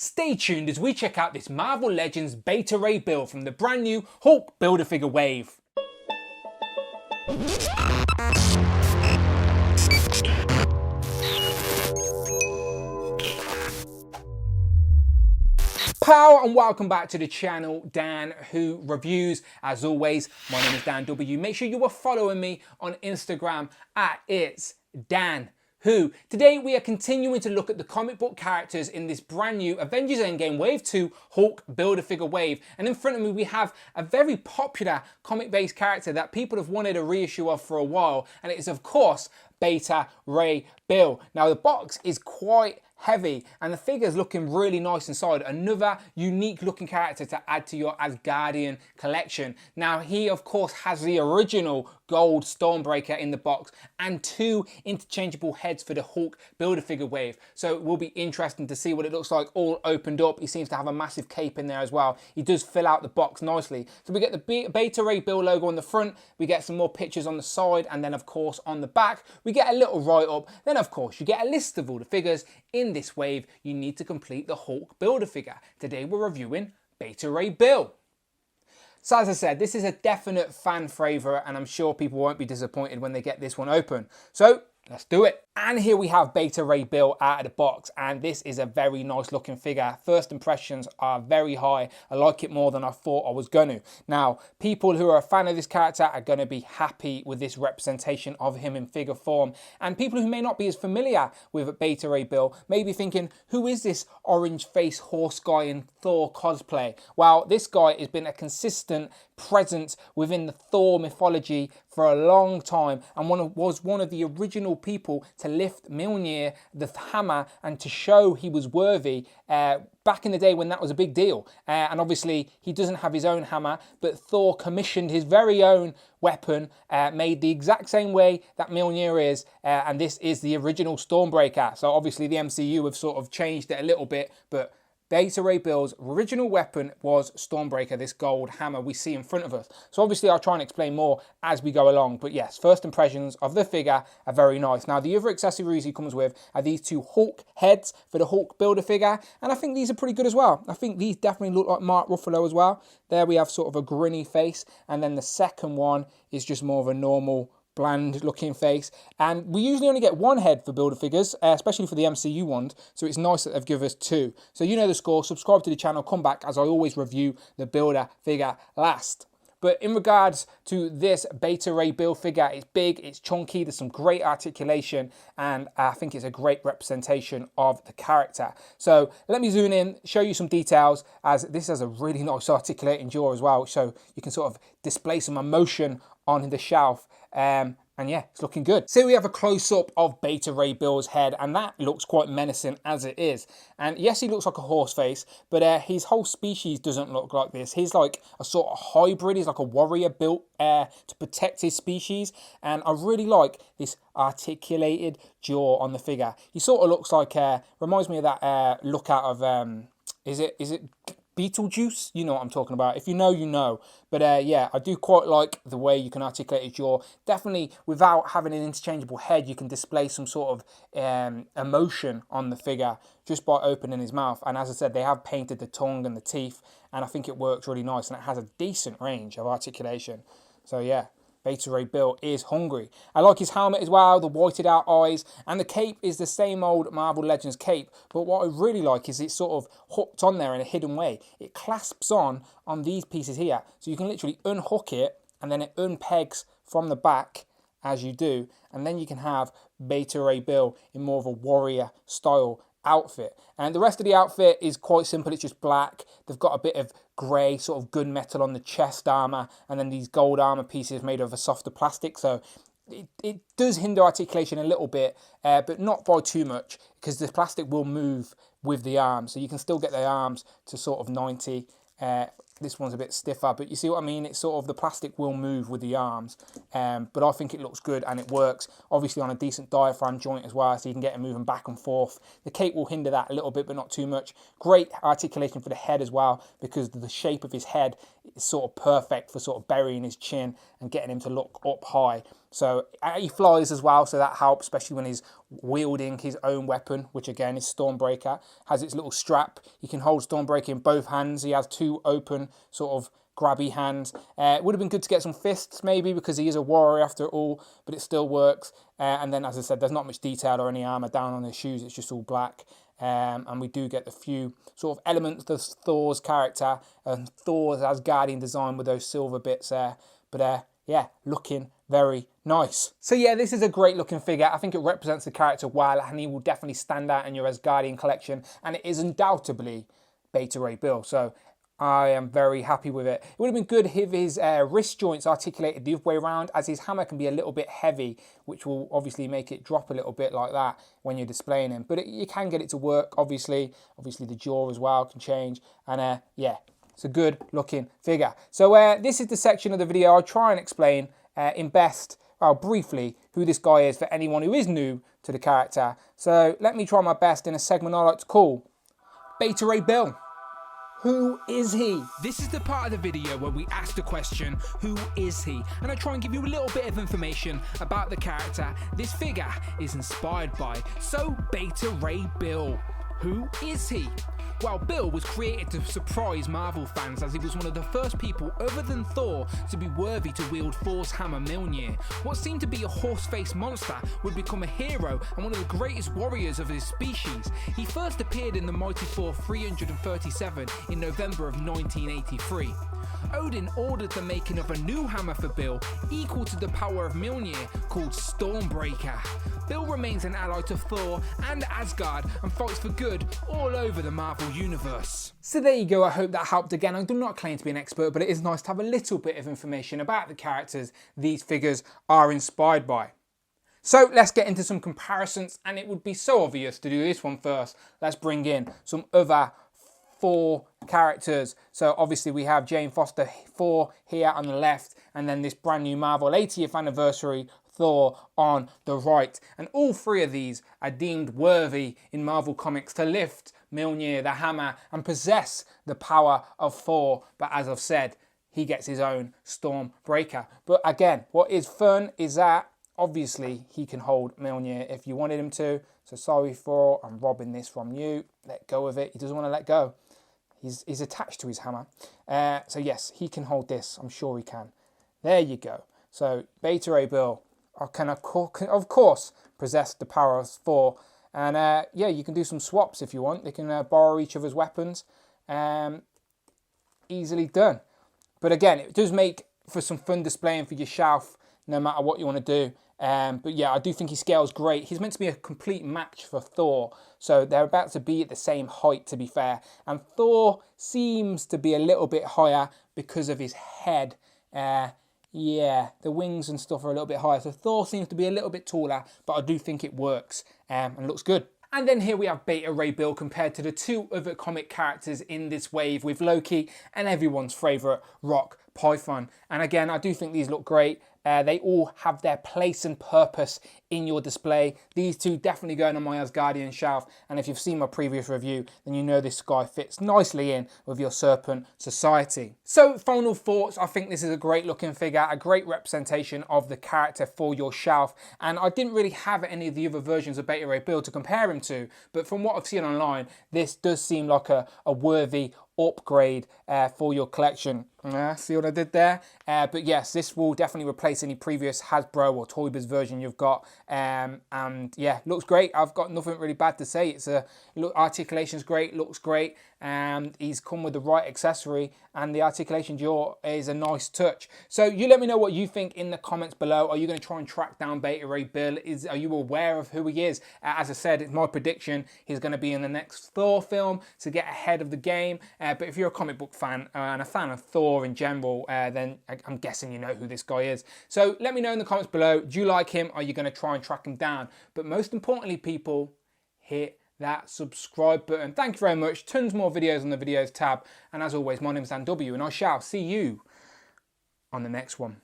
Stay tuned as we check out this Marvel Legends Beta Ray build from the brand new Hulk Build-A-Figure wave. Pow and welcome back to the channel, Dan Who Reviews. As always, my name is Dan W. Make sure you are following me on Instagram at It's Dan Who. Today we are continuing to look at the comic book characters in this brand new Avengers Endgame Wave 2 Hulk Build-A-Figure wave. And in front of me we have a very popular comic-based character that people have wanted a reissue of for a while, and it is of course Beta Ray Bill. Now the box is quite heavy and the figure's looking really nice inside. Another unique looking character to add to your Asgardian collection. Now he of course has the original gold Stormbreaker in the box and two interchangeable heads for the Hulk Build-A-Figure wave. So it will be interesting to see what it looks like all opened up. He seems to have a massive cape in there as well. He does fill out the box nicely. So we get the Beta Ray Bill logo on the front, we get some more pictures on the side, and then of course on the back we get a little write-up. Then of course you get a list of all the figures in this wave you need to complete the Hulk Build-A-Figure. Today we're reviewing Beta Ray Bill. So as I said, this is a definite fan favourite and I'm sure people won't be disappointed when they get this one open. So let's do it. And here we have Beta Ray Bill out of the box, and this is a very nice looking figure. First impressions are very high. I like it more than I thought I was going to. Now, people who are a fan of this character are going to be happy with this representation of him in figure form. And people who may not be as familiar with Beta Ray Bill may be thinking, who is this orange face horse guy in Thor cosplay? Well, this guy has been a consistent presence within the Thor mythology for a long time and was one of the original people to lift Mjolnir, the hammer, and to show he was worthy back in the day when that was a big deal. And obviously he doesn't have his own hammer, but Thor commissioned his very own weapon made the exact same way that Mjolnir is, and this is the original Stormbreaker. So obviously the MCU have sort of changed it a little bit, but Beta Ray Bill's original weapon was Stormbreaker, this gold hammer we see in front of us. So obviously I'll try and explain more as we go along, but yes, first impressions of the figure are very nice. Now the other accessories he comes with are these two Hulk heads for the Hulk Build-A-Figure, and I think these are pretty good as well. I think these definitely look like Mark Ruffalo as well. There we have sort of a grinny face, and then the second one is just more of a normal bland looking face. And we usually only get one head for Build-A-Figures, especially for the MCU ones, so it's nice that they've given us two. So you know the score, subscribe to the channel, come back as I always review the Build-A-Figure last. But in regards to this Beta Ray Bill figure, it's big, it's chunky, there's some great articulation, and I think it's a great representation of the character. So let me zoom in, show you some details, as this has a really nice articulating jaw as well, so you can sort of display some emotion on the shelf. And yeah, it's looking good. So we have a close-up of Beta Ray Bill's head, and that looks quite menacing as it is. And yes, he looks like a horse face, but his whole species doesn't look like this. He's like a sort of hybrid. He's like a warrior built to protect his species. And I really like this articulated jaw on the figure. He sort of looks like, reminds me of that look out of, is it Beetlejuice? You know what I'm talking about. If you know, you know. But yeah, I do quite like the way you can articulate his jaw. Definitely, without having an interchangeable head, you can display some sort of emotion on the figure just by opening his mouth. And as I said, they have painted the tongue and the teeth, and I think it works really nice, and it has a decent range of articulation. So yeah, Beta Ray Bill is hungry. I like his helmet as well, the whited out eyes, and the cape is the same old Marvel Legends cape, but what I really like is it's sort of hooked on there in a hidden way. It clasps on these pieces here, so you can literally unhook it, and then it unpegs from the back as you do, and then you can have Beta Ray Bill in more of a warrior style outfit. And the rest of the outfit is quite simple. It's just black. They've got a bit of grey sort of gunmetal on the chest armour, and then these gold armour pieces made of a softer plastic, so it does hinder articulation a little bit, but not by too much, because the plastic will move with the arms, so you can still get the arms to sort of 90. This one's a bit stiffer, but you see what I mean? It's sort of, the plastic will move with the arms, but I think it looks good and it works. Obviously on a decent diaphragm joint as well, so you can get it moving back and forth. The cape will hinder that a little bit, but not too much. Great articulation for the head as well, because the shape of his head is sort of perfect for sort of burying his chin and getting him to look up high. So he flies as well, so that helps, especially when he's wielding his own weapon, which again is Stormbreaker. Has its little strap. He can hold Stormbreaker in both hands. He has two open sort of grabby hands. It would have been good to get some fists maybe, because he is a warrior after all, but it still works. And then, as I said, there's not much detail or any armor down on his shoes. It's just all black. And we do get the few sort of elements of Thor's character and Thor's Asgardian design with those silver bits there. But yeah, looking very nice. So yeah, this is a great looking figure. I think it represents the character well, and he will definitely stand out in your Asgardian collection. And it is undoubtedly Beta Ray Bill. So I am very happy with it. It would have been good if his wrist joints articulated the other way around, as his hammer can be a little bit heavy, which will obviously make it drop a little bit like that when you're displaying him. But you can get it to work, obviously. Obviously the jaw as well can change. And yeah, it's a good looking figure. So this is the section of the video I'll try and explain briefly who this guy is for anyone who is new to the character. So let me try my best in a segment I like to call Beta Ray Bill. Who is he? This is the part of the video where we ask the question, who is he? And I try and give you a little bit of information about the character this figure is inspired by. So, Beta Ray Bill. Who is he? Well, Bill was created to surprise Marvel fans, as he was one of the first people other than Thor to be worthy to wield Thor's hammer Mjolnir. What seemed to be a horse-faced monster would become a hero and one of the greatest warriors of his species. He first appeared in the Mighty Thor 337 in November of 1983. Odin ordered the making of a new hammer for Bill, equal to the power of Mjolnir, called Stormbreaker. Bill remains an ally to Thor and Asgard and fights for good all over the Marvel Universe. So there you go, I hope that helped. Again, I do not claim to be an expert, but it is nice to have a little bit of information about the characters these figures are inspired by. So let's get into some comparisons, and it would be so obvious to do this one first. Let's bring in some other Thor characters. So obviously we have Jane Foster Thor here on the left, and then this brand new Marvel 80th anniversary Thor on the right. And all three of these are deemed worthy in Marvel Comics to lift Mjolnir, the hammer, and possess the power of Thor. But as I've said, he gets his own Stormbreaker. But again, what is fun is that obviously he can hold Mjolnir if you wanted him to. So sorry Thor, I'm robbing this from you. Let go of it. He doesn't want to let go. He's attached to his hammer. So yes, he can hold this. I'm sure he can. There you go. So Beta Ray Bill can of course possess the power of Thor. And yeah, you can do some swaps if you want. They can borrow each other's weapons. Easily done. But again, it does make for some fun displaying for your shelf, no matter what you want to do. But yeah, I do think he scales great. He's meant to be a complete match for Thor. So they're about to be at the same height, to be fair. And Thor seems to be a little bit higher because of his head. Yeah, the wings and stuff are a little bit higher. So Thor seems to be a little bit taller, but I do think it works and looks good. And then here we have Beta Ray Bill compared to the two other comic characters in this wave, with Loki and everyone's favourite Rock Python. And again, I do think these look great. They all have their place and purpose in your display. These two definitely going on my Asgardian shelf, and if you've seen my previous review, then you know this guy fits nicely in with your Serpent Society. So final thoughts, I think this is a great looking figure, a great representation of the character for your shelf, and I didn't really have any of the other versions of Beta Ray Bill to compare him to, but from what I've seen online, this does seem like a worthy upgrade for your collection. See what I did there? But yes, this will definitely replace any previous Hasbro or Toy Biz version you've got. And yeah, looks great. I've got nothing really bad to say. It's articulation's great, looks great. And he's come with the right accessory, and the articulation jaw is a nice touch. So you let me know what you think in the comments below. Are you going to try and track down Beta Ray Bill? Are you aware of who he is? As I said, it's my prediction he's going to be in the next Thor film to get ahead of the game. But if you're a comic book fan and a fan of Thor in general, then I'm guessing you know who this guy is. So let me know in the comments below. Do you like him? Are you going to try and track him down? But most importantly, people, hit that subscribe button. Thank you very much. Tons more videos on the videos tab. And as always, my name is Dan W, and I shall see you on the next one.